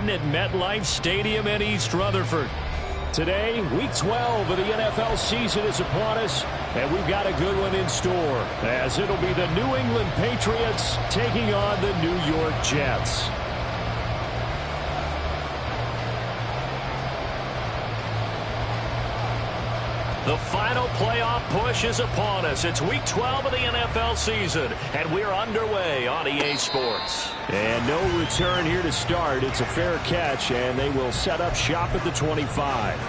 begin at MetLife Stadium in East Rutherford. Today, Week 12 of the NFL season is upon us, and we've got a good one in store, as it'll be the New England Patriots taking on the New York Jets. The final playoff push is upon us. It's Week 12 of the NFL season, and we're underway on EA Sports. And no return here to start. It's a fair catch, and they will set up shop at the 25.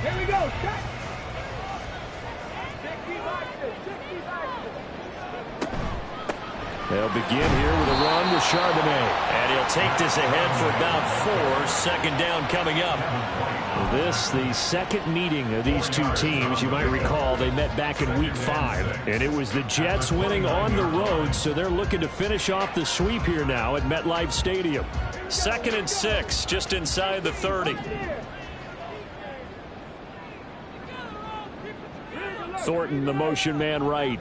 Here we go. They'll begin here with a run with Charbonnet. And he'll take this ahead for about 4. Second down coming up. This, the second meeting of these two teams. You might recall they met back in Week 5. And it was the Jets winning on the road, so they're looking to finish off the sweep here now at MetLife Stadium. 2nd and 6, just inside the 30. Thornton, the motion man right.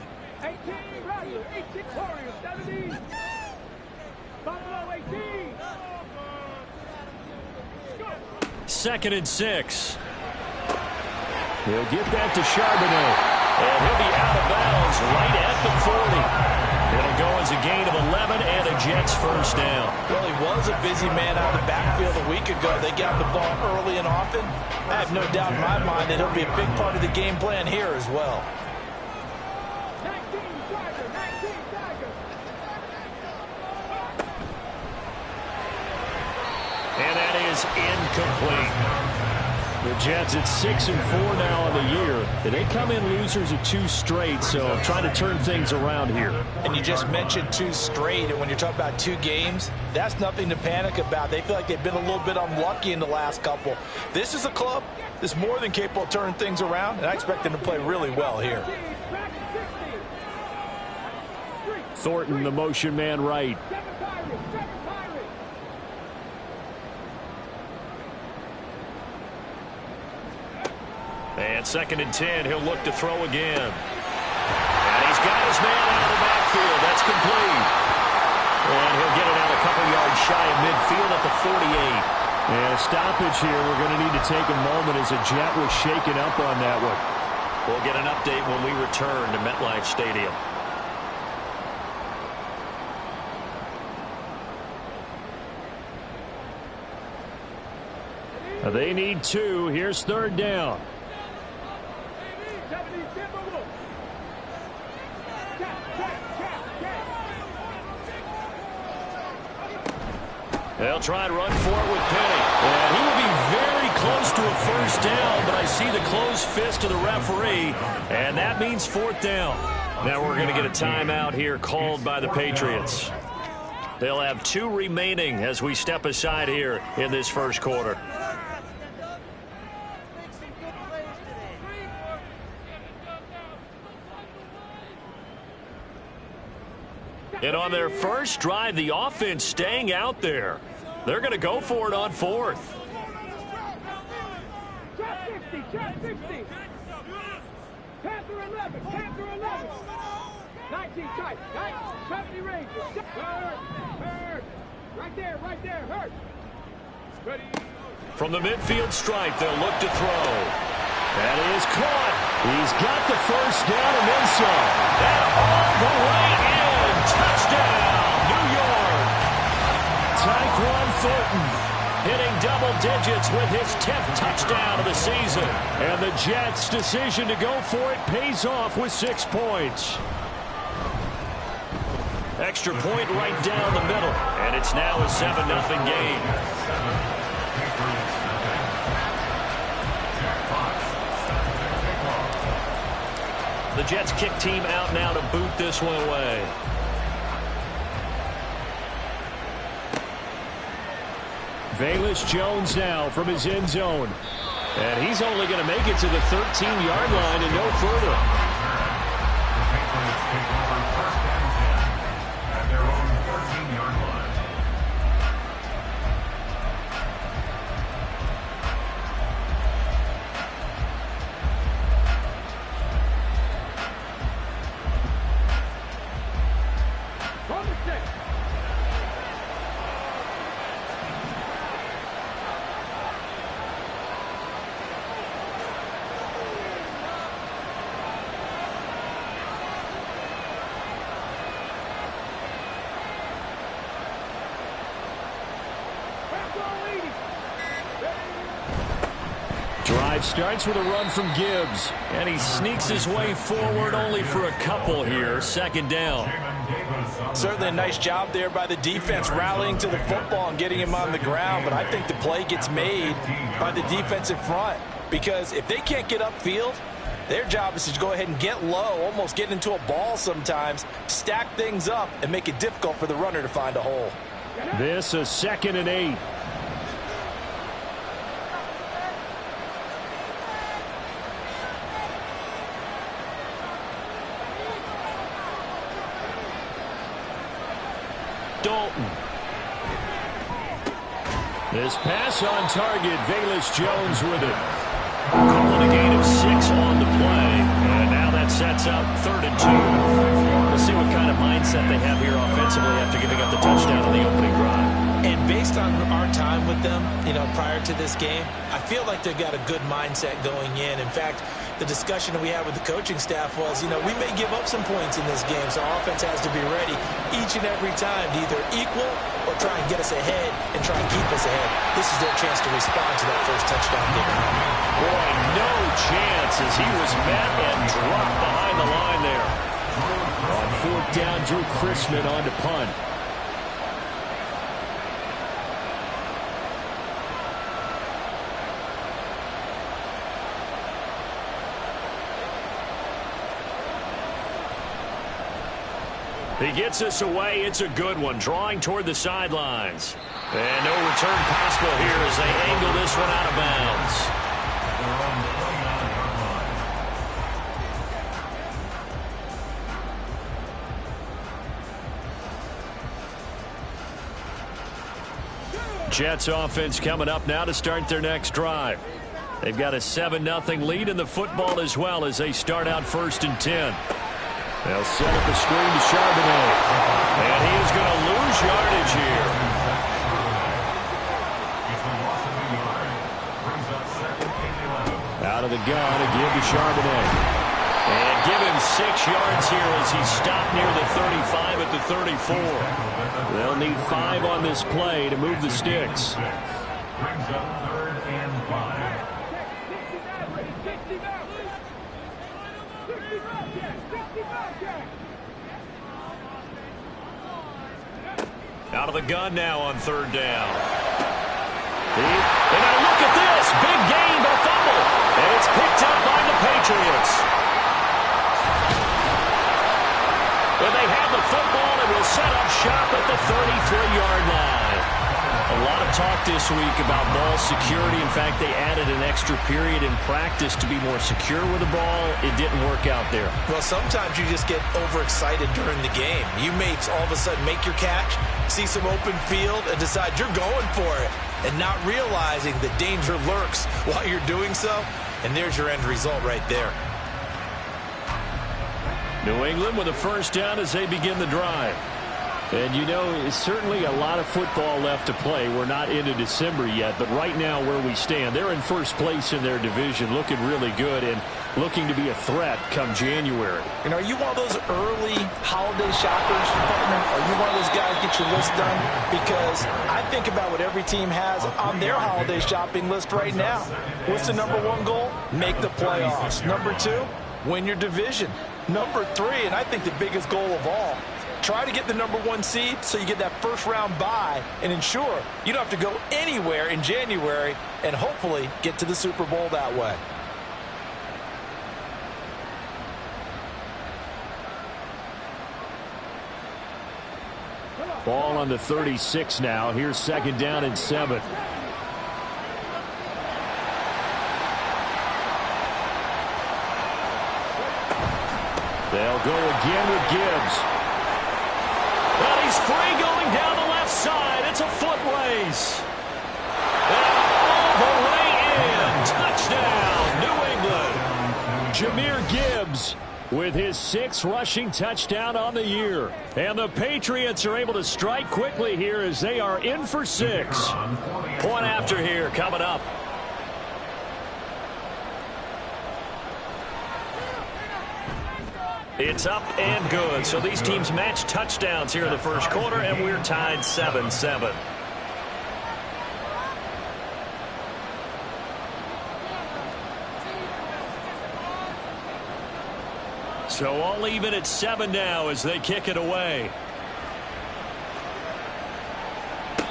2nd and 6. He'll get that to Charbonnet. And he'll be out of bounds right at the 40. It'll go as a gain of 11 and a Jets first down. Well, he was a busy man out of the backfield a week ago. They got the ball early and often. I have no doubt in my mind that he'll be a big part of the game plan here as well. And that is incomplete. The Jets at 6-4 now on the year. They come in losers at 2 straight, so trying to turn things around here. And you just mentioned 2 straight, and when you're talking about 2 games, that's nothing to panic about. They feel like they've been a little bit unlucky in the last couple. This is a club that's more than capable of turning things around, and I expect them to play really well here. Thornton, the motion man right. And 2nd and 10, he'll look to throw again. And he's got his man out of the backfield. That's complete. And he'll get it out a couple yards shy of midfield at the 48. And a stoppage here. We're going to need to take a moment as a Jet was shaken up on that one. We'll get an update when we return to MetLife Stadium. They need 2. Here's 3rd down. They'll try and run for it with Penny. And he will be very close to a first down, but I see the closed fist of the referee, and that means 4th down. Now we're going to get a timeout here called by the Patriots. They'll have 2 remaining as we step aside here in this first quarter. And on their first drive, the offense staying out there. They're going to go for it on 4th. Trap 60. Panther 11. 19 tight. 70 range. Hurt. Right there. Hurt. Ready. From the midfield stripe, they'll look to throw. That is caught. He's got the first down and then some. And all the way in. Touchdown, New York. Tyquan Thornton hitting double digits with his 10th touchdown of the season. And the Jets' decision to go for it pays off with 6 points. Extra point right down the middle. And it's now a 7-0 game. The Jets kick team out now to boot this one away. Velus Jones now from his end zone. And he's only going to make it to the 13-yard line and no further. Drive starts with a run from Gibbs, and he sneaks his way forward only for a couple here. Second down. Certainly a nice job there by the defense rallying to the football and getting him on the ground, but I think the play gets made by the defensive front because if they can't get upfield, their job is to go ahead and get low, almost get into a ball sometimes, stack things up, and make it difficult for the runner to find a hole. This is 2nd and 8. Dalton. This pass on target. Velus Jones with it. Calling a gain of 6 on the play. And now that sets up 3rd and 2. We'll see what kind of mindset they have here offensively after giving up the touchdown on the opening drive. And based on our time with them, prior to this game, I feel like they've got a good mindset going in. In fact, the discussion that we had with the coaching staff was, we may give up some points in this game, so our offense has to be ready each and every time to either equal or try and get us ahead and try and keep us ahead. This is their chance to respond to that first touchdown given up. Boy, no chance as he was met and dropped behind the line there. On 4th down, Drew Chrisman on to punt. He gets us away. It's a good one. Drawing toward the sidelines. And no return possible here as they angle this one out of bounds. Jets offense coming up now to start their next drive. They've got a 7-0 lead in the football as well as they start out 1st and 10. They'll set up a screen to Charbonnet. And he is going to lose yardage here. Out of the gun, a give to Charbonnet. And give him 6 yards here as he stopped near the 35 at the 34. They'll need 5 on this play to move the sticks. Brings up 3rd and 5. Out of the gun now on 3rd down. And now look at this. Big gain, but fumble. And it's picked up by the Patriots. And they have the football and will set up shop at the 33-yard line. A lot of talk this week about ball security. In fact, they added an extra period in practice to be more secure with the ball. It didn't work out there. Well, sometimes you just get overexcited during the game. You may all of a sudden make your catch, see some open field, and decide you're going for it, and not realizing the danger lurks while you're doing so. And there's your end result right there. New England with a 1st down as they begin the drive. And, certainly a lot of football left to play. We're not into December yet, but right now where we stand, they're in 1st place in their division, looking really good and looking to be a threat come January. And are you one of those early holiday shoppers, partner? Are you one of those guys get your list done? Because I think about what every team has on their holiday shopping list right now. What's the number 1 goal? Make the playoffs. Number 2, win your division. Number 3, and I think the biggest goal of all, try to get the number 1 seed so you get that first-round bye and ensure you don't have to go anywhere in January and hopefully get to the Super Bowl that way. Ball on the 36 now. Here's 2nd down and 7. They'll go again with Gibbs. Well, he's free going down the left side. It's a foot race. And all the way in. Touchdown, New England. Jahmyr Gibbs with his 6th rushing touchdown on the year. And the Patriots are able to strike quickly here as they are in for 6. Point after here coming up. It's up and good. So these teams match touchdowns here in the first quarter, and we're tied 7-7. So all even at 7 now as they kick it away.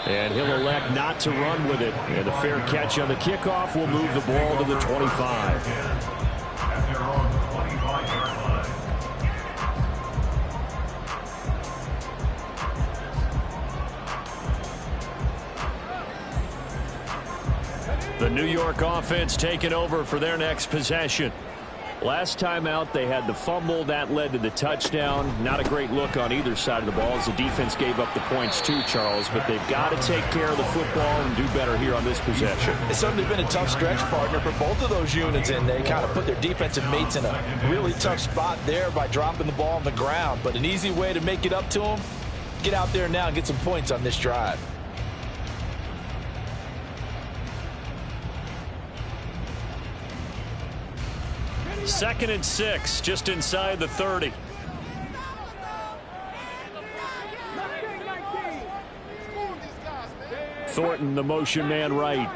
And he'll elect not to run with it. And a fair catch on the kickoff will move the ball to the 25. At their own 25-yard line. The New York offense taking over for their next possession. Last time out, they had the fumble. That led to the touchdown. Not a great look on either side of the ball as the defense gave up the points too, Charles. But they've got to take care of the football and do better here on this possession. It's certainly been a tough stretch, partner, for both of those units, and they kind of put their defensive mates in a really tough spot there by dropping the ball on the ground. But an easy way to make it up to them, get out there now and get some points on this drive. Second and 6, just inside the 30. Thornton, the motion man right.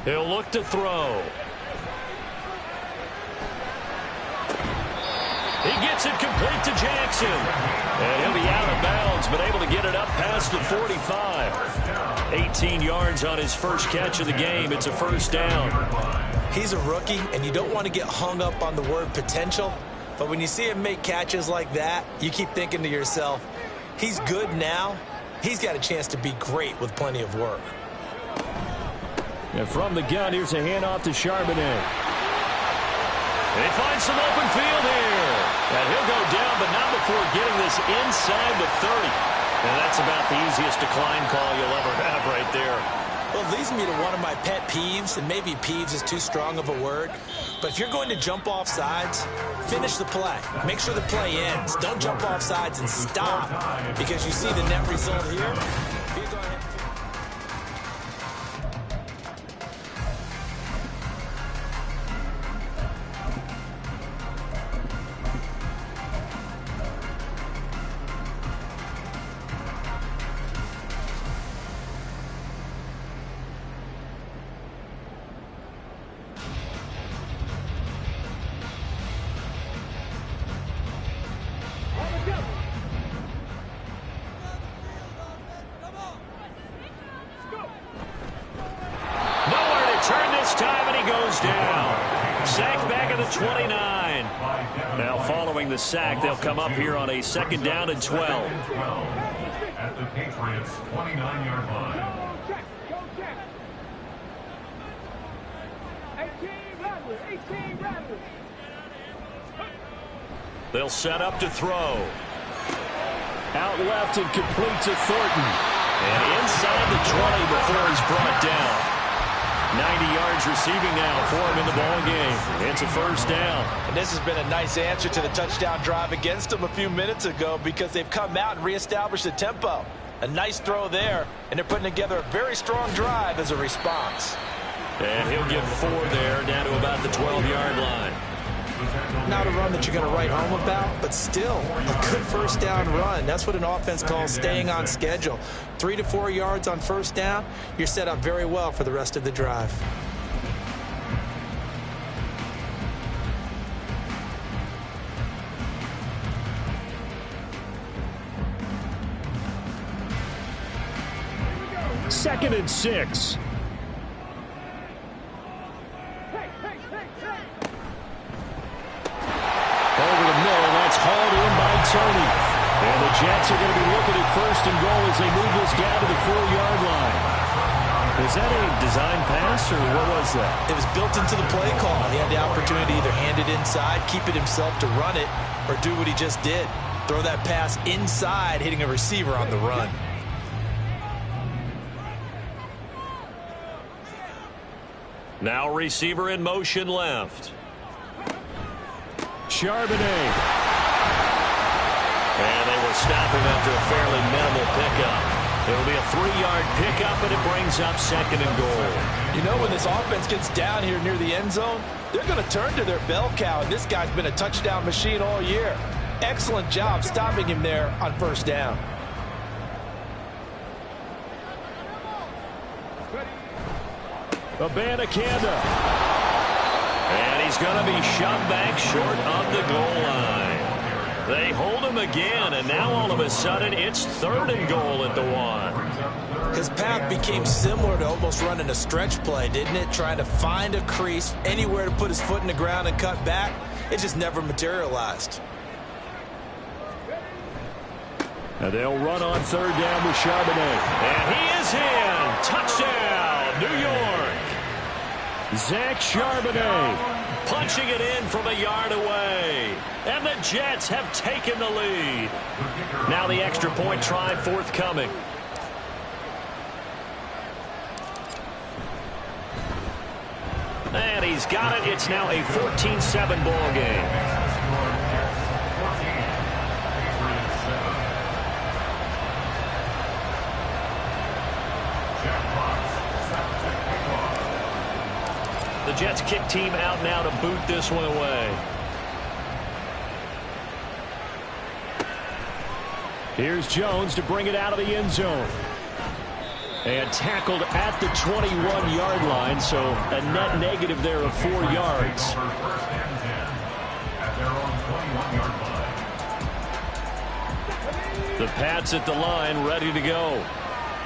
He'll look to throw. He gets it complete to Jackson. And he'll be out of bounds, but able to get it up past the 45. 18 yards on his first catch of the game. It's a first down. He's a rookie, and you don't want to get hung up on the word potential. But when you see him make catches like that, you keep thinking to yourself, he's good now. He's got a chance to be great with plenty of work. And from the gun, here's a handoff to Charbonnet. And he finds some open field here. And he'll go down, but not before getting this inside the 30. And that's about the easiest decline call you'll ever have right there. Well, it leads me to one of my pet peeves, and maybe peeves is too strong of a word. But if you're going to jump off sides, finish the play. Make sure the play ends. Don't jump off sides and stop, because you see the net result here. The sack, they'll come up here on a second down and 12. At the Patriots' 29-yard line. They'll set up to throw. Out left and complete to Thornton. And inside the 20 before he's brought down. 90 yards receiving now for him in the ball game. It's a first down. And this has been a nice answer to the touchdown drive against them a few minutes ago, because they've come out and reestablished the tempo. A nice throw there, and they're putting together a very strong drive as a response. And he'll get 4 there, down to about the 12-yard line. Not a run that you're going to write home about, but still a good first down run. That's what an offense calls staying on schedule. 3 to 4 yards on first down, you're set up very well for the rest of the drive. Second and 6. Over the middle, that's hauled in by Tony. And the Jets are going to be looking at first and goal as they move this down to the 4-yard line. Was that a design pass, or what was that? It was built into the play call. He had the opportunity to either hand it inside, keep it himself to run it, or do what he just did. Throw that pass inside, hitting a receiver on the run. Now receiver in motion left. Charbonnet. And they will stop him after a fairly minimal pickup. It'll be a 3-yard pickup, and it brings up second and goal. You know, when this offense gets down here near the end zone, they're going to turn to their bell cow, and this guy's been a touchdown machine all year. Excellent job stopping him there on first down. Abanikanda. And he's going to be shoved back short of the goal line. They hold him again, and now all of a sudden it's 3rd and goal at the 1. His path became similar to almost running a stretch play, didn't it? Trying to find a crease, anywhere to put his foot in the ground and cut back. It just never materialized. And they'll run on 3rd down with Charbonnet. And he is in. Touchdown, New York. Zach Charbonnet punching it in from a yard away. And the Jets have taken the lead. Now the extra point try forthcoming. And he's got it. It's now a 14-7 ball game. The Jets kick team out now to boot this one away. Here's Jones to bring it out of the end zone. And tackled at the 21-yard line, so a net negative there of 4 yards. The Pats at the line, ready to go.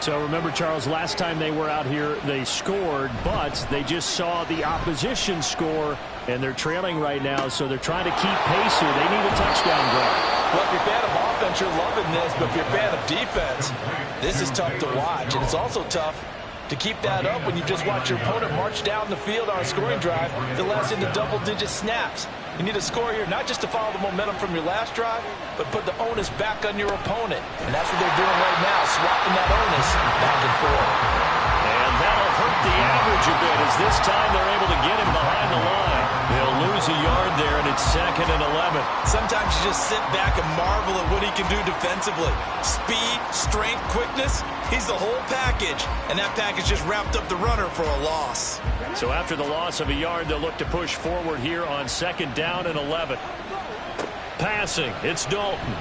So remember, Charles, last time they were out here, they scored, but they just saw the opposition score, and they're trailing right now, so they're trying to keep pace here. They need a touchdown drive. Well, if you're a fan of offense, you're loving this, but if you're a fan of defense, this is tough to watch, and it's also tough to keep that up when you just watch your opponent march down the field on a scoring drive that lasts into double-digit snaps. You need a score here, not just to follow the momentum from your last drive, but put the onus back on your opponent. And that's what they're doing right now, swapping that onus back and forth. And that'll hurt the average a bit as this time they're able to get him behind the line. They'll lose a yard there, and it's 2nd and 11. Sometimes you just sit back and marvel at what he can do defensively. Speed, strength, quickness, he's the whole package. And that package just wrapped up the runner for a loss. So after the loss of a yard, they'll look to push forward here on 2nd down and 11. Passing, it's Dalton.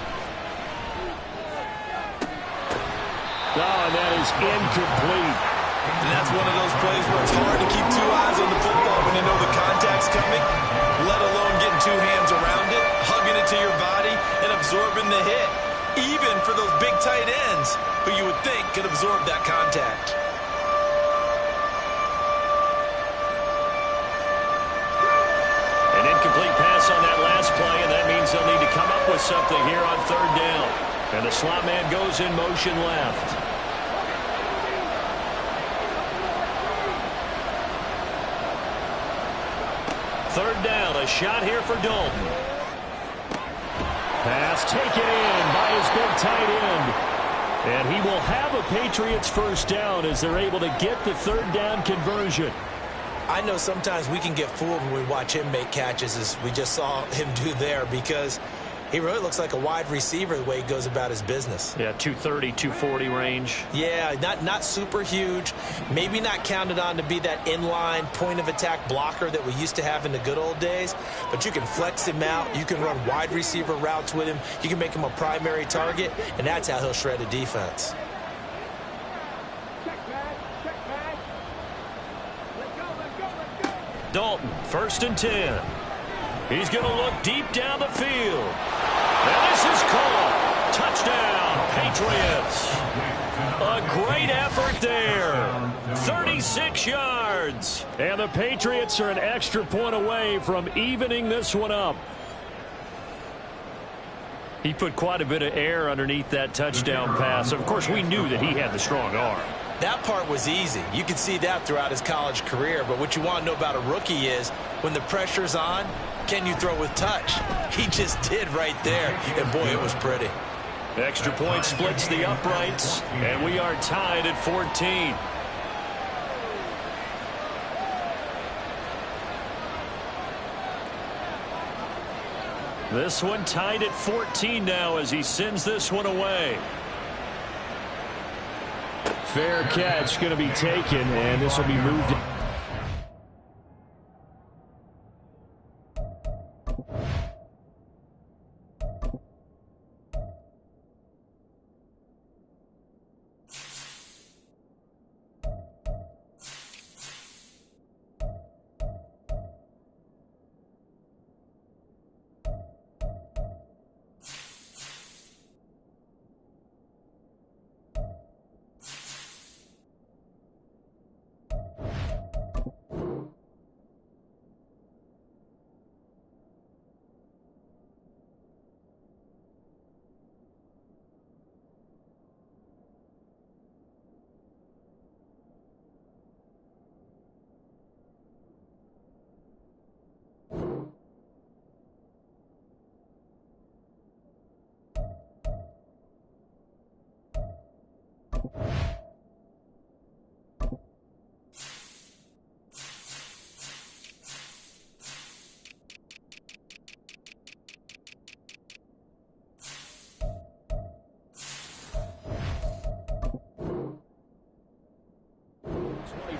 And that is incomplete. And that's one of those plays where it's hard to keep 2 eyes on the football when you know the contact's coming, let alone getting 2 hands around it, hugging it to your body, and absorbing the hit, even for those big tight ends who you would think could absorb that contact. An incomplete pass on that last play, and that means they'll need to come up with something here on 3rd down. And the slot man goes in motion left. 3rd down, a shot here for Dalton. Pass taken in by his big tight end. And he will have a Patriots 1st down as they're able to get the 3rd down conversion. I know sometimes we can get fooled when we watch him make catches, as we just saw him do there, because he really looks like a wide receiver the way he goes about his business. Yeah, 230, 240 range. Yeah, not super huge. Maybe not counted on to be that inline point-of-attack blocker that we used to have in the good old days. But you can flex him out. You can run wide receiver routes with him. You can make him a primary target, and that's how he'll shred a defense. Dalton, 1st and 10. He's going to look deep down the field. And this is caught. Touchdown, Patriots. A great effort there. 36 yards. And the Patriots are an extra point away from evening this one up. He put quite a bit of air underneath that touchdown pass. Of course, we knew that he had the strong arm. That part was easy. You could see that throughout his college career. But what you want to know about a rookie is when the pressure's on, can you throw with touch? He just did right there. And, boy, it was pretty. Extra point splits the uprights. And we are tied at 14. This one tied at 14 now as he sends this one away. Fair catch going to be taken, and this will be moved.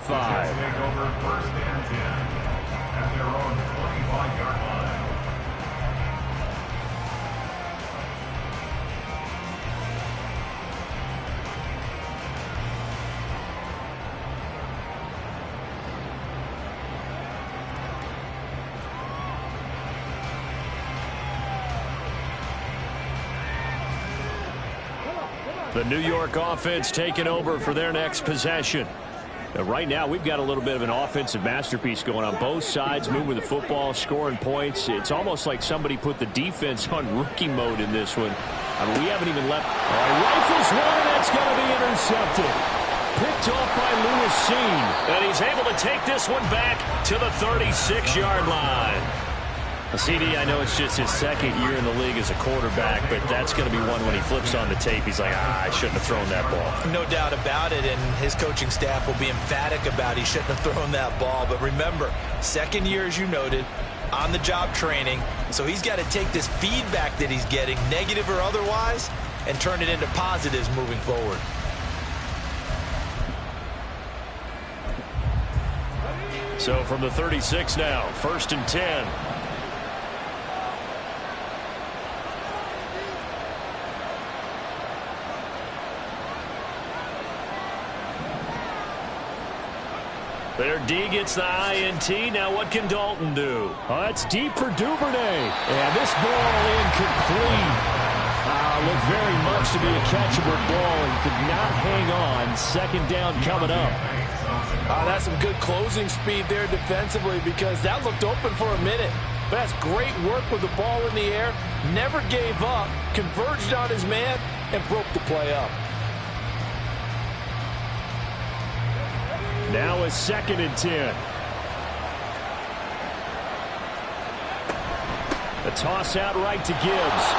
5. Take over 1st and 10 at their own 25-yard line. The New York offense taking over for their next possession. Right now, we've got a little bit of an offensive masterpiece going on both sides, moving the football, scoring points. It's almost like somebody put the defense on rookie mode in this one. I mean, we haven't even left. Rifles one, and that's going to be intercepted. Picked off by Lewis Cine. And he's able to take this one back to the 36-yard line. CD, I know it's just his second year in the league as a quarterback, but that's going to be one when he flips on the tape. He's like, I shouldn't have thrown that ball. No doubt about it, and his coaching staff will be emphatic about he shouldn't have thrown that ball. But remember, second year, as you noted, on-the-job training, so he's got to take this feedback that he's getting, negative or otherwise, and turn it into positives moving forward. So from the 36 now, 1st and 10. Their D gets the INT. Now what can Dalton do? Oh, that's deep for Duvernay. And this ball incomplete. Looked very much to be a catchable ball and could not hang on. Second down coming up. That's some good closing speed there defensively because that looked open for a minute. But that's great work with the ball in the air. Never gave up. Converged on his man and broke the play up. Now a 2nd and 10. A toss out right to Gibbs.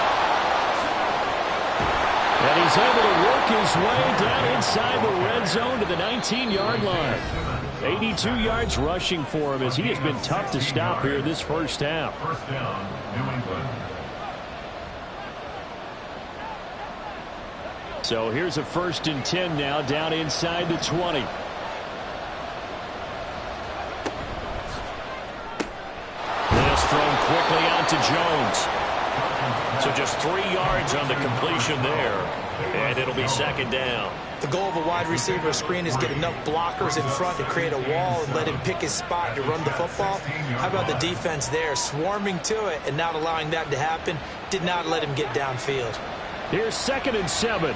And he's able to work his way down inside the red zone to the 19-yard line. 82 yards rushing for him as he has been tough to stop here this first half. First down, New England. So here's a 1st and 10 now down inside the 20. Thrown quickly out to Jones. So just 3 yards on the completion there. And it'll be 2nd down. The goal of a wide receiver screen is get enough blockers in front to create a wall and let him pick his spot to run the football. How about the defense there, swarming to it and not allowing that to happen? Did not let him get downfield. Here's 2nd and 7.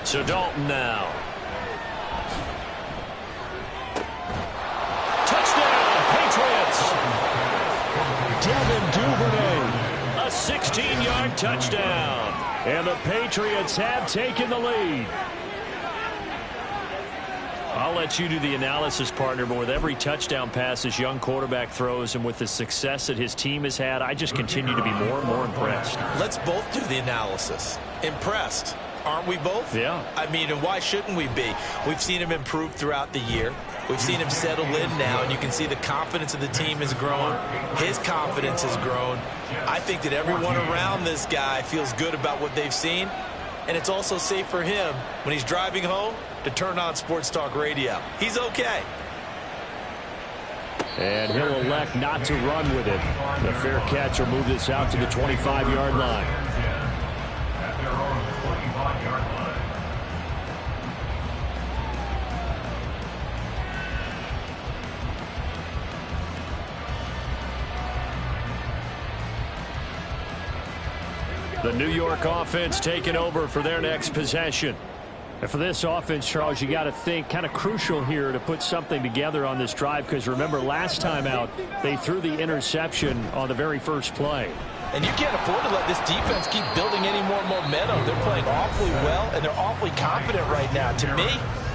So Dalton now. Touchdown, Patriots. Devin Duvernay, a 16-yard touchdown. And the Patriots have taken the lead. I'll let you do the analysis, partner, but with every touchdown pass this young quarterback throws and with the success that his team has had, I just continue to be more and more impressed. Let's both do the analysis. Impressed. Aren't we both? Yeah. I mean, and why shouldn't we be? We've seen him improve throughout the year. We've seen him settle in now, and you can see the confidence of the team has grown. His confidence has grown. I think that everyone around this guy feels good about what they've seen, and it's also safe for him when he's driving home to turn on Sports Talk Radio. He's okay. And he'll elect not to run with it. The fair catch will move this out to the 25-yard line. At their own 25-yard line. The New York offense taking over for their next possession. And for this offense, Charles, you got to think kind of crucial here to put something together on this drive, because remember last time out they threw the interception on the very first play. And you can't afford to let this defense keep building any more momentum. They're playing awfully well, and they're awfully confident right now. To me,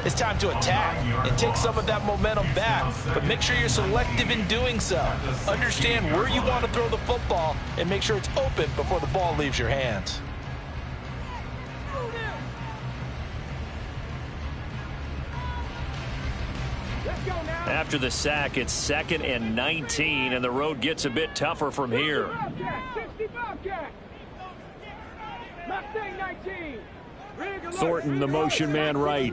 it's time to attack and take some of that momentum back. But make sure you're selective in doing so. Understand where you want to throw the football and make sure it's open before the ball leaves your hands. After the sack, it's 2nd and 19, and the road gets a bit tougher from here. Thornton, the motion man right.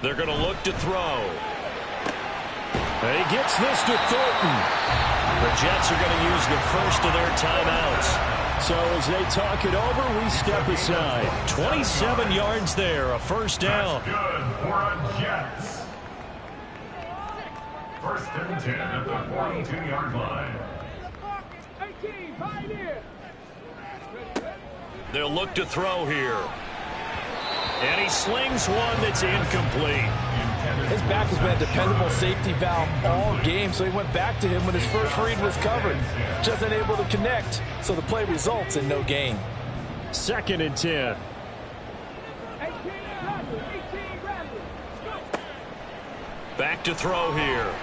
They're going to look to throw. And he gets this to Thornton. The Jets are going to use the first of their timeouts. So as they talk it over, we step aside. 27 yards there, a first down. That's good for a Jets. 1st and 10 at the 42-yard line. They'll look to throw here. And he slings one that's incomplete. His back has been a dependable safety valve all game, so he went back to him when his first read was covered. Just unable to connect, so the play results in no gain. 2nd and 10. Back to throw here.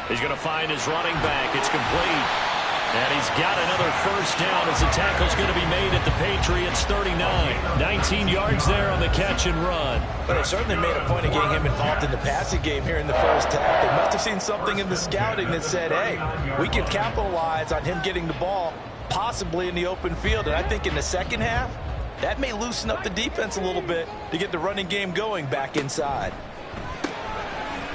He's going to find his running back. It's complete. And he's got another first down as the tackle's going to be made at the Patriots 39. 19 yards there on the catch and run. But they certainly made a point of getting him involved in the passing game here in the first half. They must have seen something in the scouting that said, hey, we can capitalize on him getting the ball, possibly in the open field. And I think in the second half, that may loosen up the defense a little bit to get the running game going back inside.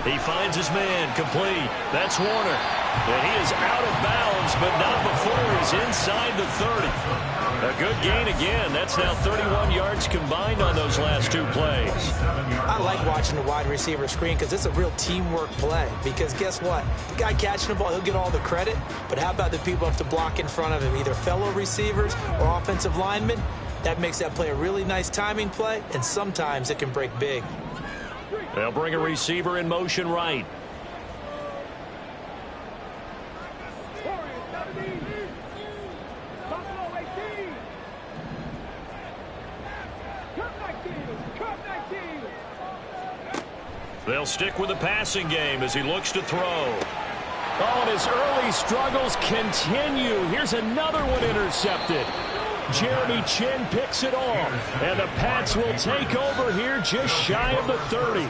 He finds his man, complete. That's Warner. And he is out of bounds, but not before he's inside the 30. A good gain again. That's now 31 yards combined on those last two plays. I like watching the wide receiver screen because it's a real teamwork play. Because guess what? The guy catching the ball, he'll get all the credit. But how about the people who have to block in front of him, either fellow receivers or offensive linemen? That makes that play a really nice timing play, and sometimes it can break big. They'll bring a receiver in motion right. They'll stick with the passing game as he looks to throw. Oh, and his early struggles continue. Here's another one intercepted. Jeremy Chinn picks it off, and the Pats will take over here just shy of the 30.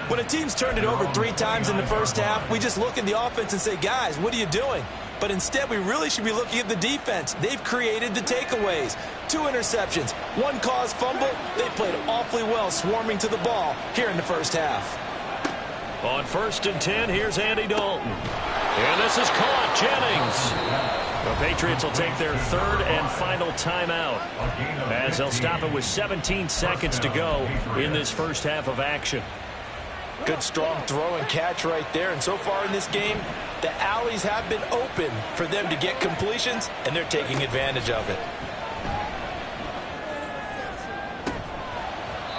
When a team's turned it over 3 times in the first half, we just look at the offense and say, guys, what are you doing? But instead, we really should be looking at the defense. They've created the takeaways. 2 interceptions, 1 caused fumble. They played awfully well swarming to the ball here in the first half. On 1st and 10, here's Andy Dalton. And this is caught. Jennings. The Patriots will take their 3rd and final timeout as they'll stop it with 17 seconds to go in this first half of action. Good strong throw and catch right there. And so far in this game, the alleys have been open for them to get completions, and they're taking advantage of it.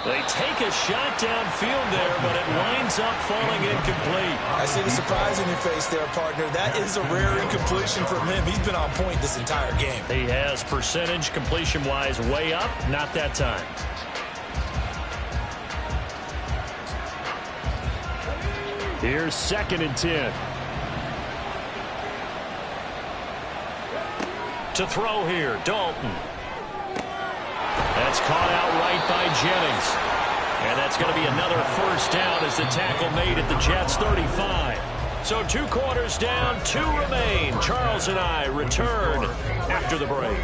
They take a shot downfield there, but it winds up falling incomplete. I see the surprise in your face there, partner. That is a rare incompletion from him. He's been on point this entire game. He has percentage completion-wise way up, not that time. Here's 2nd and 10. To throw here, Dalton. That's caught outright by Jennings. And that's going to be another first down as the tackle made at the Jets 35. So 2 quarters down, 2 remain. Charles and I return after the break.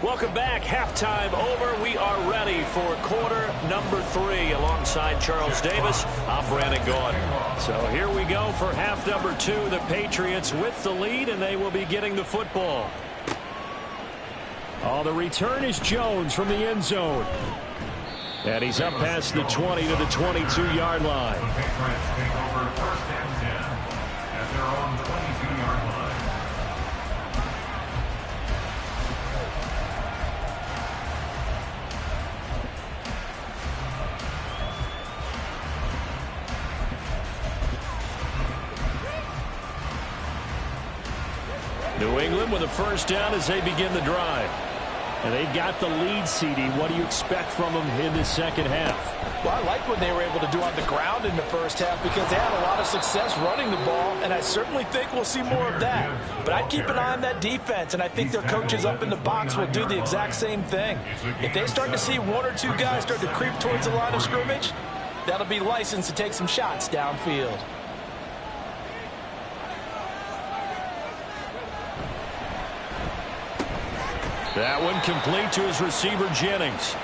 Welcome back. Halftime over. We are ready for quarter number 3 alongside Charles Davis. I'm Brandon Gaudin. So here we go for half number 2. The Patriots with the lead, and they will be getting the football. Oh, the return is Jones from the end zone. And he's up past the 20 to the 22-yard line. The Patriots take over 1st and 10 at their own 22-yard line. New England with a first down as they begin the drive. And they've got the lead, CD. What do you expect from them in the second half? Well, I like what they were able to do on the ground in the first half because they had a lot of success running the ball, and I certainly think we'll see more of that. But I'd keep an eye on that defense, and I think their coaches up in the box will do the exact same thing. If they start to see one or two guys start to creep towards the line of scrimmage, that'll be licensed to take some shots downfield. That one complete to his receiver, Jennings.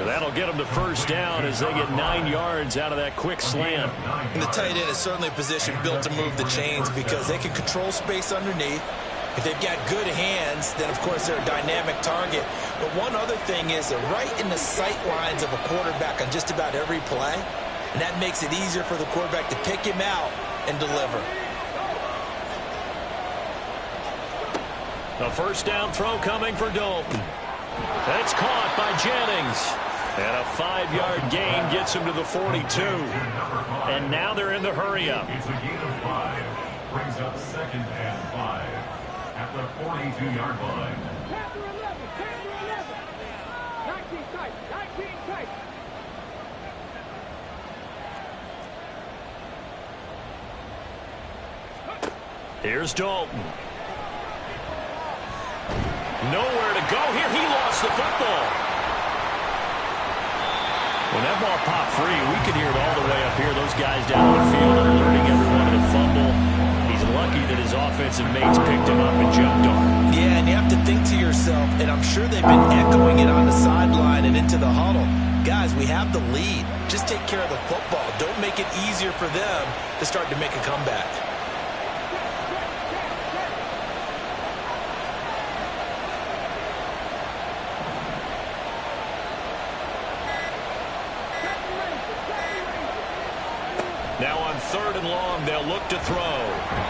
That'll get him to first down as they get 9 yards out of that quick slant. And the tight end is certainly a position built to move the chains because they can control space underneath. If they've got good hands, then, of course, they're a dynamic target. But one other thing is they're right in the sight lines of a quarterback on just about every play, and that makes it easier for the quarterback to pick him out and deliver. A first down throw coming for Dalton. That's caught by Jennings. And a 5-yard gain gets him to the 42. And now they're in the hurry-up. It's a gain of 5. Brings up 2nd and 5 at the 42-yard line. Here's Dalton. Nowhere to go here. He lost the football. When that ball popped free, we could hear it all the way up here. Those guys down on the field alerting everyone to the fumble. He's lucky that his offensive mates picked him up and jumped on him. Yeah, and you have to think to yourself, and I'm sure they've been echoing it on the sideline and into the huddle. Guys, we have the lead. Just take care of the football. Don't make it easier for them to start to make a comeback. Now on 3rd and long, they'll look to throw.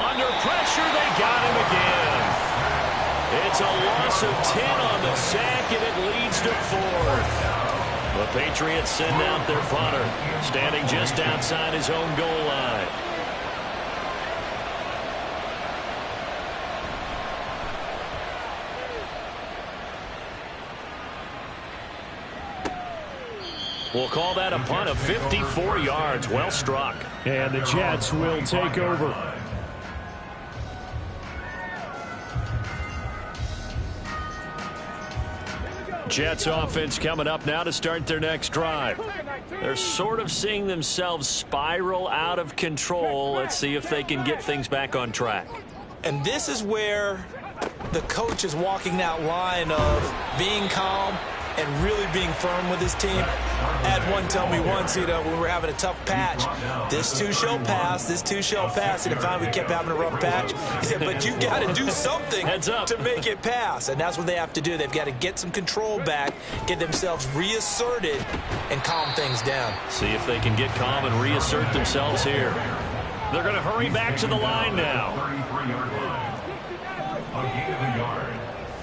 Under pressure, they got him again. It's a loss of 10 on the sack, and it leads to 4th. The Patriots send out their punter, standing just outside his own goal line. We'll call that a punt of 54 yards. Well struck. And the Jets will take over. Jets offense coming up now to start their next drive. They're sort of seeing themselves spiral out of control. Let's see if they can get things back on track. And this is where the coach is walking that line of being calm and really being firm with his team. Had one tell me once, when we were having a tough patch, this too shall pass, this too shall pass. And finally we kept having a rough patch. He said, but you got to do something to make it pass. And that's what they have to do. They've got to get some control back, get themselves reasserted, and calm things down. See if they can get calm and reassert themselves here. They're going to hurry back to the line now. 33-yard line. A gain of a yard.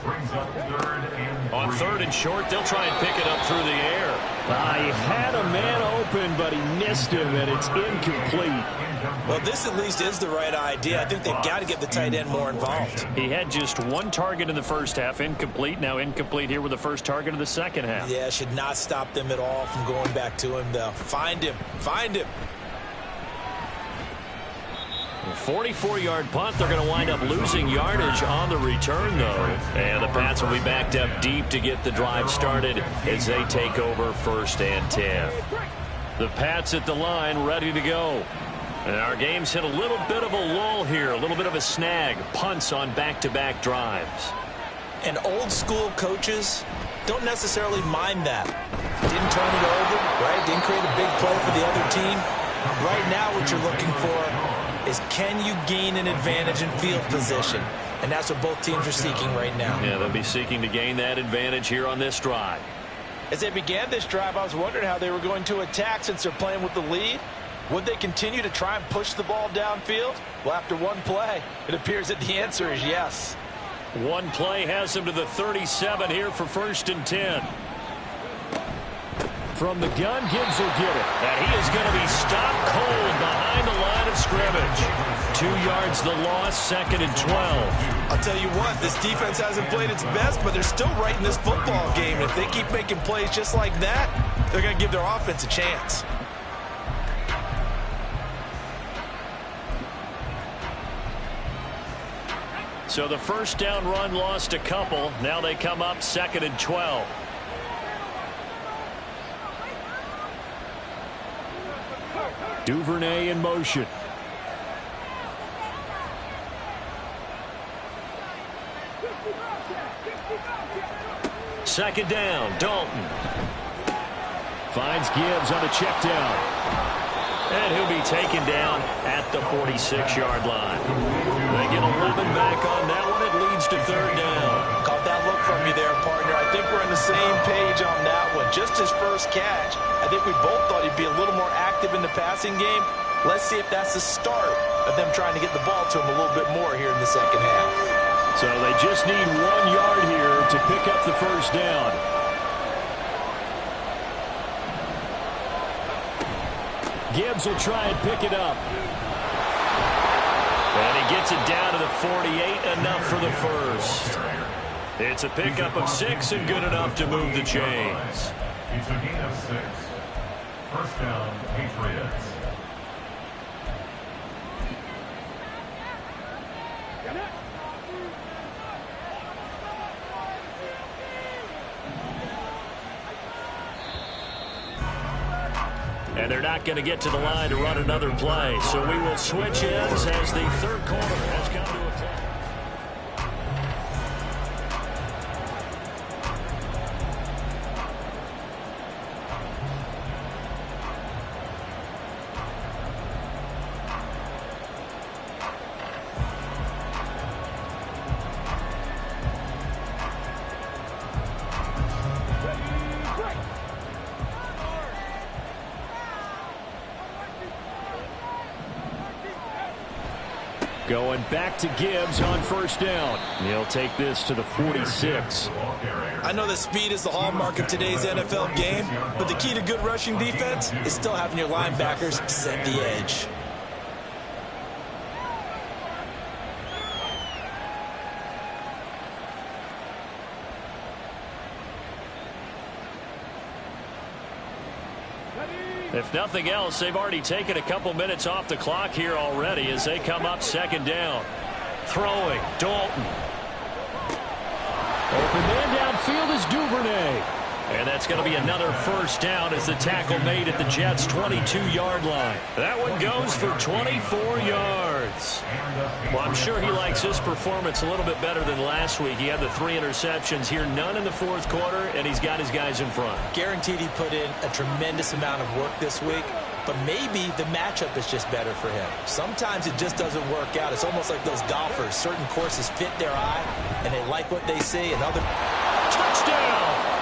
Brings up 3rd and 3. On 3rd and short, they'll try and pick it up through the air. He had a man open, but he missed him, and it's incomplete. Well, this at least is the right idea. I think they've got to get the tight end more involved. He had just one target in the first half, incomplete. Now incomplete here with the first target of the second half. Yeah, should not stop them at all from going back to him, though. Find him. Find him. 44-yard punt. They're going to wind up losing yardage on the return, though. And the Pats will be backed up deep to get the drive started as they take over 1st and 10. The Pats at the line ready to go. And our game's hit a little bit of a lull here, a little bit of a snag. Punts on back-to-back drives. And old-school coaches don't necessarily mind that. Didn't turn it over, right? Didn't create a big play for the other team. Right now what you're looking for is can you gain an advantage in field position? And that's what both teams are seeking right now. Yeah, they'll be seeking to gain that advantage here on this drive. As they began this drive, I was wondering how they were going to attack since they're playing with the lead. Would they continue to try and push the ball downfield? Well, after one play, it appears that the answer is yes. One play has them to the 37 here for 1st and 10. From the gun, Gibbs will get it. And he is going to be stopped cold behind the line of scrimmage. 2 yards the loss, 2nd and 12. I'll tell you what, this defense hasn't played its best, but they're still right in this football game. And if they keep making plays just like that, they're going to give their offense a chance. So the first down run lost a couple. Now they come up 2nd and 12. Duvernay in motion. Second down, Dalton. Finds Gibbs on a check down. And he'll be taken down at the 46-yard line. They get 11 back on that one. It leads to 3rd down. Caught that look from you there, partner. I think we're on the same page on that one. Just his first catch. I think we both thought he'd be a little more active in the passing game. Let's see if that's the start of them trying to get the ball to him a little bit more here in the second half. So they just need 1 yard here to pick up the first down. Gibbs will try and pick it up. And he gets it down to the 48, enough for the first. It's a pickup of 6 and good enough to move the chains. It's a gain of 6. First down, Patriots. And they're not going to get to the line to run another play. So we will switch ends as the third quarter has come to a close. Going back to Gibbs on first down. He'll take this to the 46. I know that speed is the hallmark of today's NFL game, but the key to good rushing defense is still having your linebackers set the edge. If nothing else, they've already taken a couple minutes off the clock here already as they come up 2nd down. Throwing, Dalton. Open man downfield is Duvernay. And that's going to be another first down as the tackle made at the Jets' 22-yard line. That one goes for 24 yards. Well, I'm sure he likes his performance a little bit better than last week. He had the 3 interceptions here, none in the fourth quarter, and he's got his guys in front. Guaranteed he put in a tremendous amount of work this week, but maybe the matchup is just better for him. Sometimes it just doesn't work out. It's almost like those golfers. Certain courses fit their eye, and they like what they see, and other... Touchdown!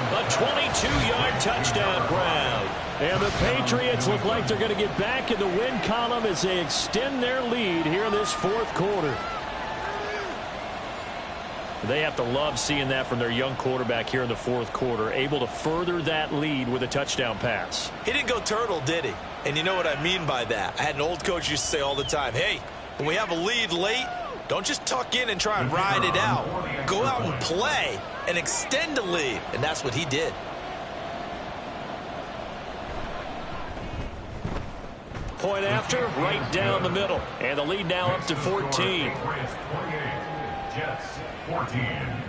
A 22-yard touchdown grab. And the Patriots look like they're going to get back in the win column as they extend their lead here in this fourth quarter. They have to love seeing that from their young quarterback here in the fourth quarter, able to further that lead with a touchdown pass. He didn't go turtle, did he? And you know what I mean by that. I had an old coach used to say all the time, hey, when we have a lead late, don't just tuck in and try and ride it out. Go out and play and extend the lead. And that's what he did. Point after, right down the middle. And the lead now up to 14. Patriots 28, Jets 14.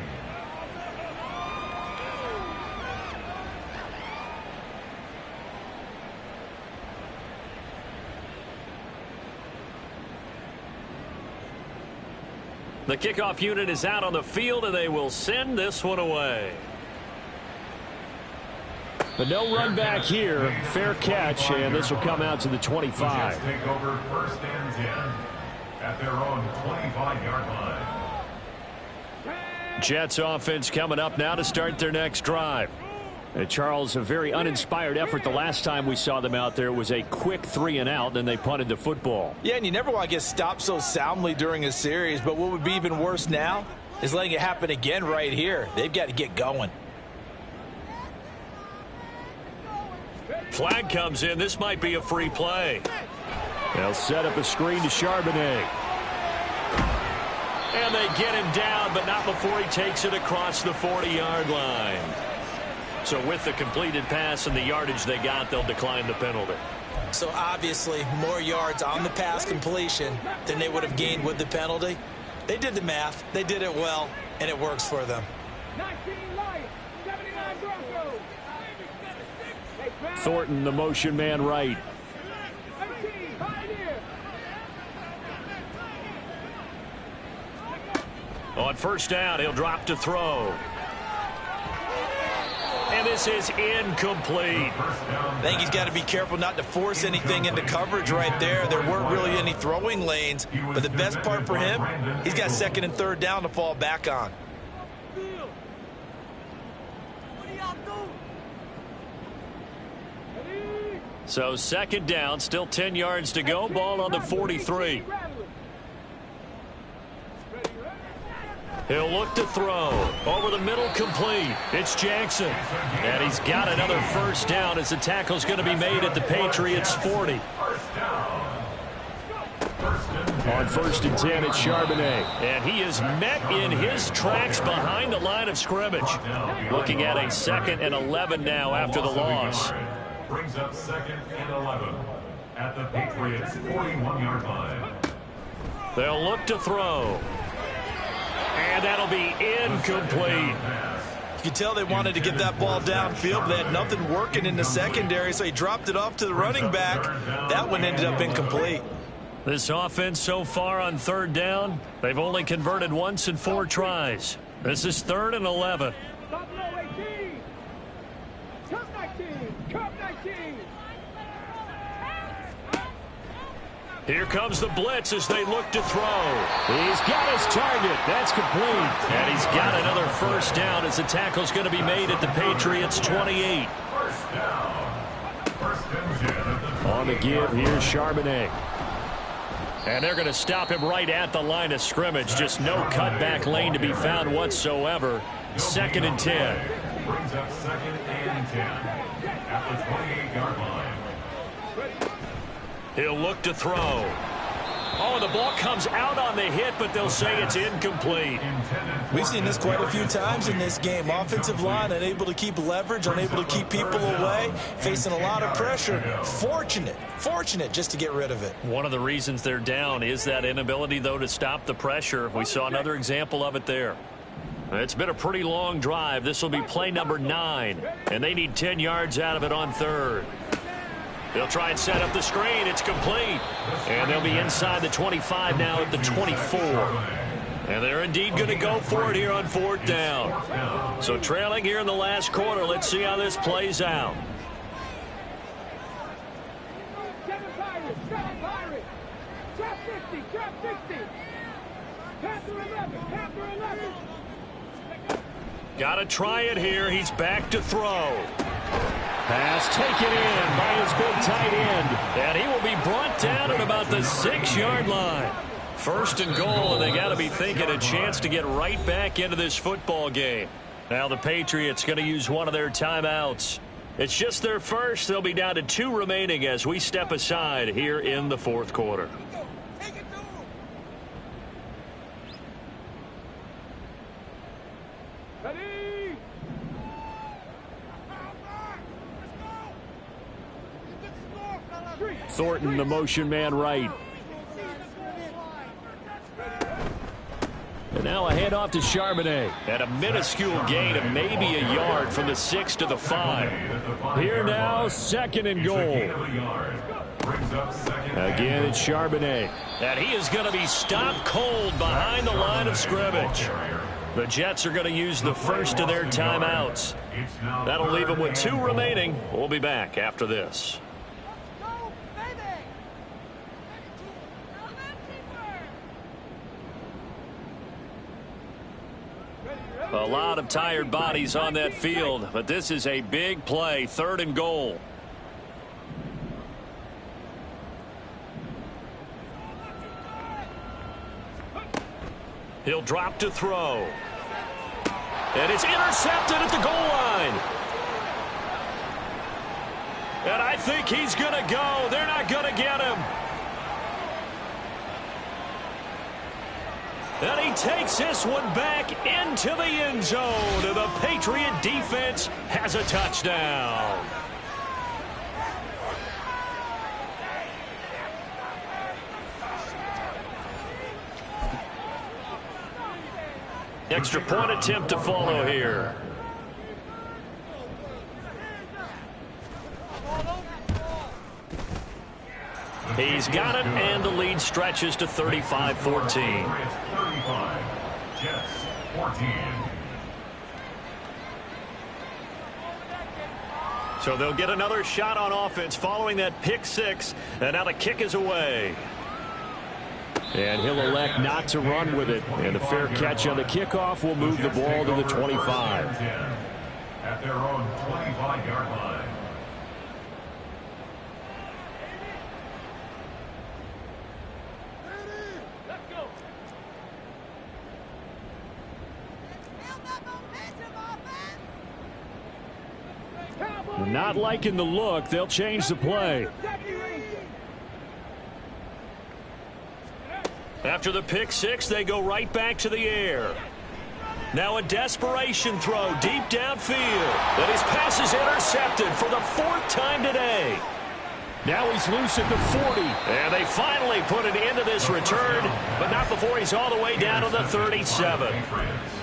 The kickoff unit is out on the field, and they will send this one away. But no run back here. Fair catch, and this will come out to the 25. The Jets take over first and 10 at their own 25-yard line. Jets offense coming up now to start their next drive. Charles, a very uninspired effort the last time we saw them out there. It was a quick 3-and-out, then they punted the football. Yeah, and you never want to get stopped so soundly during a series, but what would be even worse now is letting it happen again right here. They've got to get going. Flag comes in. This might be a free play. They'll set up a screen to Charbonnet. And they get him down, but not before he takes it across the 40-yard line. So with the completed pass and the yardage they got, they'll decline the penalty. So obviously more yards on the pass completion than they would have gained with the penalty. They did the math. They did it well, and it works for them. Thornton, the motion man right. On first down, he'll drop to throw. And this is incomplete. I think he's got to be careful not to force anything into coverage right there. There weren't really any throwing lanes, but the best part for him, he's got second and third down to fall back on. So second down, still 10 yards to go, ball on the 43. He'll look to throw. Over the middle, complete. It's Jackson. And he's got another first down as the tackle's going to be made at the Patriots' 40. On first and 10, it's Charbonnet. And he is met in his tracks behind the line of scrimmage. Looking at a 2nd and 11 now after the loss. Brings up 2nd and 11 at the Patriots' 41-yard line. They'll look to throw. And that'll be incomplete. You can tell they wanted to get that ball downfield. They had nothing working in the secondary, so he dropped it off to the running back. That one ended up incomplete. This offense so far on third down, they've only converted once in 4 tries. This is 3rd and 11. Here comes the blitz as they look to throw. He's got his target. That's complete. And he's got another first down as the tackle's going to be made at the Patriots' 28. First down. First and 10. On the give, here's Charbonnet. And they're going to stop him right at the line of scrimmage. Just no cutback lane to be found whatsoever. 2nd and 10. Brings up 2nd and 10 at the 28-yard line. He'll look to throw. Oh, the ball comes out on the hit, but they'll say it's incomplete. We've seen this quite a few times in this game. Offensive line unable to keep leverage, unable to keep people away, facing a lot of pressure. Fortunate just to get rid of it. One of the reasons they're down is that inability, though, to stop the pressure. We saw another example of it there. It's been a pretty long drive. This will be play number 9, and they need 10 yards out of it on 3rd. They'll try and set up the screen. It's complete. And they'll be inside the 25 now at the 24. And they're indeed going to go for it here on 4th down. So trailing here in the last quarter. Let's see how this plays out. Got to try it here. He's back to throw. Pass taken in by his big tight end. And he will be brought down at about the 6-yard line. 1st and goal, and they got to be thinking a chance to get right back into this football game. Now the Patriots going to use one of their timeouts. It's just their first. They'll be down to 2 remaining as we step aside here in the 4th quarter. Thornton, the motion man right. And now a handoff to Charbonnet. And a minuscule gain of maybe a yard from the 6 to the 5. Here now, 2nd and goal. Again, it's Charbonnet. And he is going to be stopped cold behind the line of scrimmage. The Jets are going to use the first of their timeouts. That'll leave them with 2 remaining. We'll be back after this. A lot of tired bodies on that field, but this is a big play, 3rd and goal. He'll drop to throw. And it's intercepted at the goal line. And I think he's going to go. They're not going to get him. And he takes this one back into the end zone. And the Patriot defense has a touchdown. Extra point attempt to follow here. He's got it, and the lead stretches to 35-14. 35, Jets 14. So they'll get another shot on offense following that pick six, and now the kick is away. And he'll elect not to run with it, and the fair catch on the kickoff will move the ball to the 25. At their own 25-yard line. Not liking the look. They'll change the play. After the pick six, they go right back to the air. Now a desperation throw deep downfield. And his pass is intercepted for the fourth time today. Now he's loose at the 40. And they finally put an end to this return, but not before he's all the way down to the 37.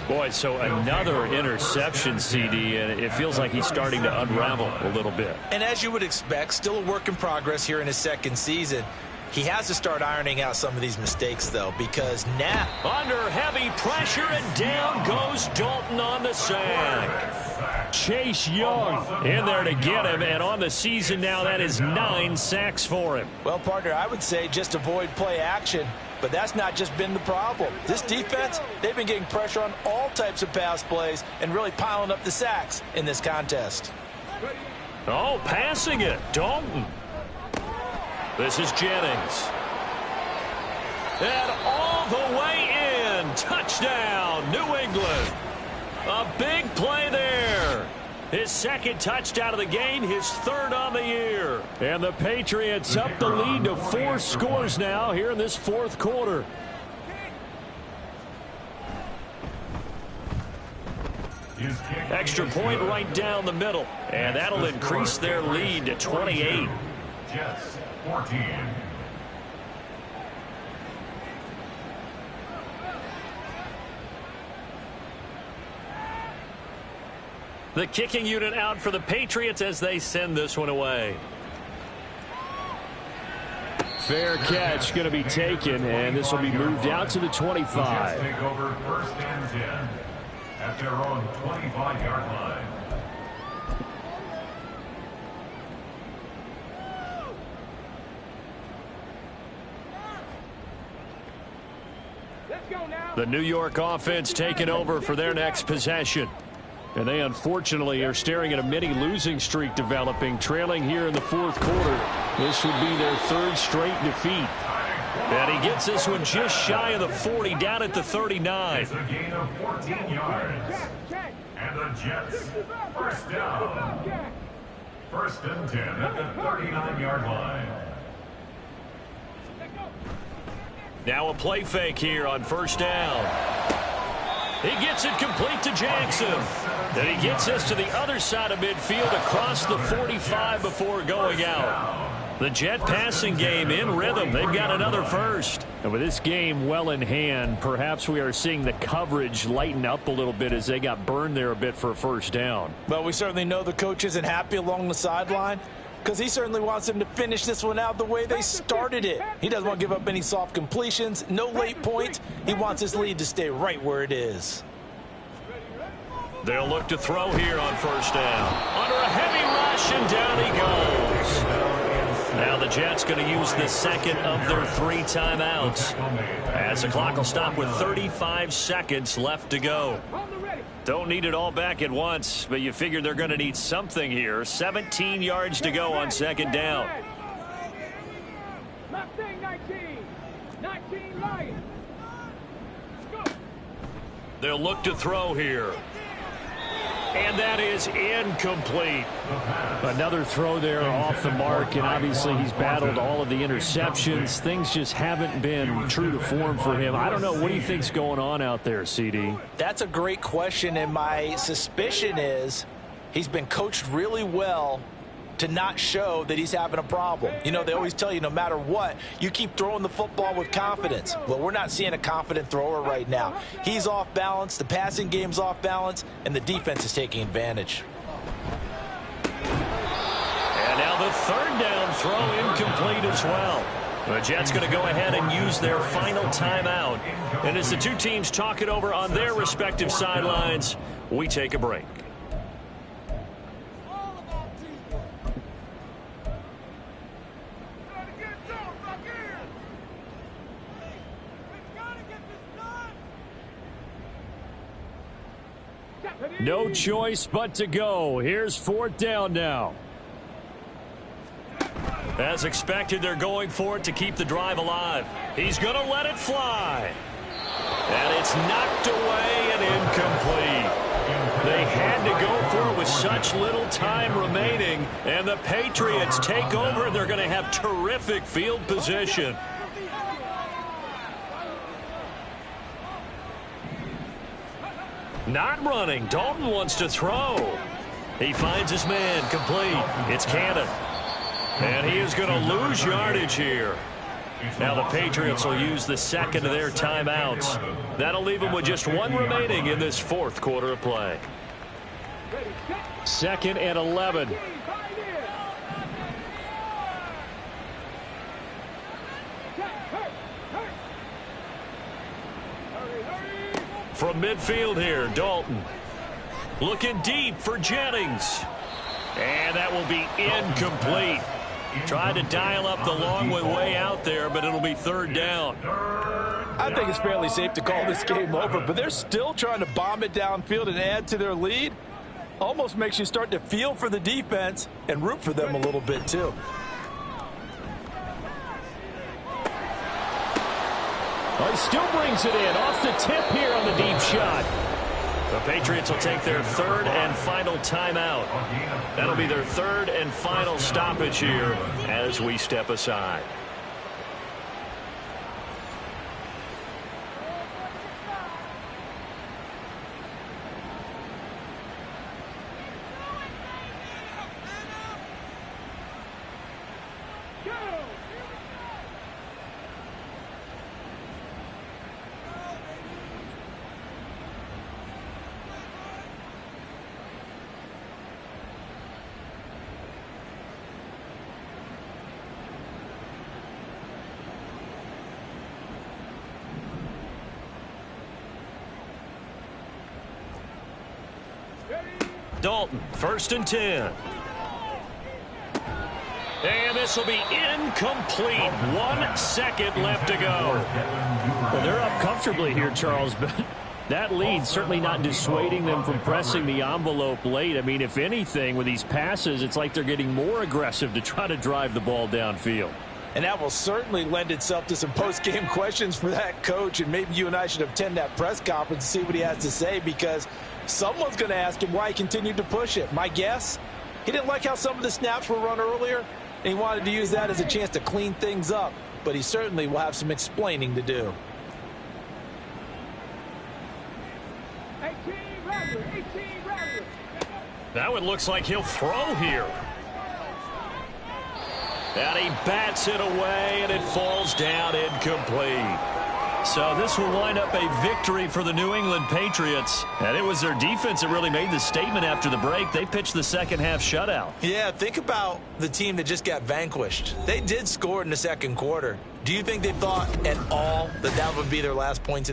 Boy, so another interception, CD, and it feels like he's starting to unravel a little bit. And as you would expect, still a work in progress here in his second season. He has to start ironing out some of these mistakes, though, because now under heavy pressure, and down goes Dalton on the sack. Chase Young in there to get him, and on the season now, that is 9 sacks for him. Well, partner, I would say just avoid play action, but that's not just been the problem. This defense, they've been getting pressure on all types of pass plays and really piling up the sacks in this contest. Oh, passing it, Dalton. This is Jennings. And all the way in. Touchdown, New England. A big play there. His second touchdown of the game, his third on the year. And the Patriots up the lead to 4 scores now here in this fourth quarter. Extra point right down the middle. And that'll increase their lead to 28. Jets 14. The kicking unit out for the Patriots as they send this one away. Fair catch going to be taken, and this will be moved out to the 25. The Jets take over first and 10 at their own 25-yard line. The New York offense taking over for their next possession. And they unfortunately are staring at a mini losing streak developing, trailing here in the fourth quarter. This would be their third straight defeat. And he gets this one just shy of the 40, down at the 39. It's a gain of 14 yards. And the Jets, first down. First and 10 at the 39-yard line. Now a play fake here on first down. He gets it complete to Jackson. And he gets this to the other side of midfield across the 45 before going out. The Jet passing game in rhythm. They've got another first. And with this game well in hand, perhaps we are seeing the coverage lighten up a little bit as they got burned there a bit for a first down. Well, we certainly know the coach isn't happy along the sideline, because he certainly wants them to finish this one out the way they started it. He doesn't want to give up any soft completions, no late points. He wants his lead to stay right where it is. They'll look to throw here on first down. Under a heavy rush, and down he goes. Now the Jets going to use the second of their 3 timeouts, as the clock will stop with 35 seconds left to go. Don't need it all back at once, but you figure they're going to need something here. 17 yards to go on second down. They'll look to throw here. And that is incomplete. Another throw there off the mark, and obviously he's battled all of the interceptions. Things just haven't been true to form for him. I don't know. What do you think's going on out there, CD? That's a great question, and my suspicion is he's been coached really well to not show that he's having a problem. You know, they always tell you no matter what, you keep throwing the football with confidence. Well, we're not seeing a confident thrower right now. He's off balance, the passing game's off balance, and the defense is taking advantage. And now the third down throw incomplete as well. The Jets going to go ahead and use their final timeout. And as the two teams talk it over on their respective sidelines, we take a break. No choice but to go. Here's fourth down now. As expected, they're going for it to keep the drive alive. He's going to let it fly. And it's knocked away and incomplete. They had to go for it with such little time remaining. And the Patriots take over, and they're going to have terrific field position. Not running. Dalton wants to throw. He finds his man complete. It's Cannon. And he is going to lose yardage here. Now the Patriots will use the second of their timeouts. That'll leave them with just one remaining in this fourth quarter of play. 2nd and 11. From midfield here, Dalton. Looking deep for Jennings. And that will be incomplete. Tried to dial up the long way out there, but it'll be third down. I think it's fairly safe to call this game over, but they're still trying to bomb it downfield and add to their lead. Almost makes you start to feel for the defense and root for them a little bit too. Well, he still brings it in off the tip here on the deep shot. The Patriots will take their third and final timeout. That'll be their third and final stoppage here as we step aside. Dalton, 1st and 10. And this will be incomplete. 1 second left to go. Well, they're up comfortably here, Charles, but that lead certainly not dissuading them from pressing the envelope late. I mean, if anything, with these passes, it's like they're getting more aggressive to try to drive the ball downfield. And that will certainly lend itself to some post-game questions for that coach, and maybe you and I should attend that press conference and see what he has to say, because someone's going to ask him why he continued to push it. My guess, he didn't like how some of the snaps were run earlier, and he wanted to use that as a chance to clean things up, but he certainly will have some explaining to do. 18 Rattler. That one looks like he'll throw here. And he bats it away, and it falls down incomplete. So this will wind up a victory for the New England Patriots. And it was their defense that really made the statement after the break. They pitched the second half shutout. Yeah, think about the team that just got vanquished. They did score in the second quarter. Do you think they thought at all that that would be their last points of the game?